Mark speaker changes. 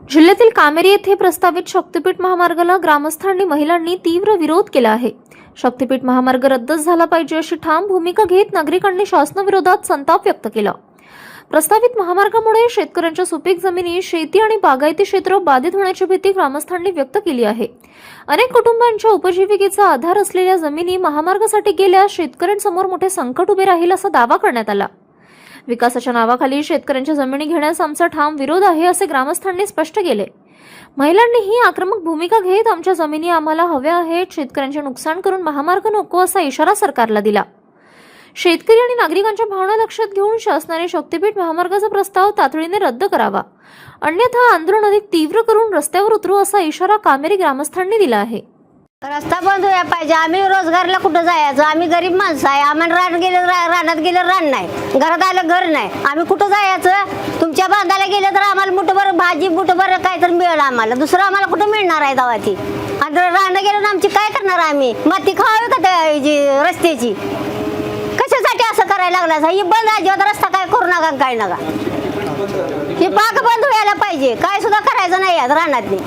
Speaker 1: जिल्ह्यातील कामेरी येथे प्रस्तावित शक्तीपीठ महामार्गाला ग्रामस्थांनी महिलांनी तीव्र विरोध केला आहे। शक्तीपीठ महामार्ग रद्दच झाला पाहिजे अशी ठाम भूमिका घेत नागरिकांनी शासनाविरोधात संताप व्यक्त केला। प्रस्तावित महामार्गामुळे शेतकऱ्यांच्या सुपीक जमिनी, शेती आणि बागायती क्षेत्र बाधित होण्याची भीती ग्रामस्थांनी व्यक्त केली आहे। अनेक कुटुंबांच्या उपजीविकेचा आधार असलेल्या जमिनी महामार्गासाठी गेल्यास शेतकऱ्यांसमोर मोठे संकट उभे राहील असा दावा करण्यात आला। विकासाच्या नावाखाली शेतकऱ्यांच्या जमिनी घेण्यास आमचा ठाम विरोध आहे असे ग्रामस्थांनी स्पष्ट केले। महिलांनीही आक्रमक भूमिका घेत आमच्या जमिनी आम्हाला हव्या आहेत, शेतकऱ्यांचे नुकसान करून महामार्ग नको असा इशारा सरकारला दिला। शेतकरी आणि नागरिकांच्या भावना लक्षात घेऊन शासनाने शक्तीपीठ महामार्गाचा प्रस्ताव तातडीने रद्द करावा, अन्यथा आंदोलन अधिक तीव्र करून रस्त्यावर उतरू असा इशारा कामेरी ग्रामस्थांनी दिला आहे।
Speaker 2: रस्ता बंद व्हायला पाहिजे। आम्ही रोजगारला कुठं जायचं? आम्ही गरीब माणसं आहे। आम्हाला रानात गेलं रान नाही, घरात आलं घर नाही, आम्ही कुठं जायचं? तुमच्या बांधाला गेलं तर आम्हाला मुठभर भाजी, मुठभर काय तर मिळेल आम्हाला, दुसरं आम्हाला कुठं मिळणार आहे दावाची? आणि रानं गेलं ना आमची काय करणार? आम्ही माती खावावी का त्या रस्त्याची? कशासाठी असं करायला लागला? ही बंद आहे, रस्ता काय करू नका, काय नका, ही पाक बंद व्हायला पाहिजे। काय सुद्धा करायचं नाही रानातली।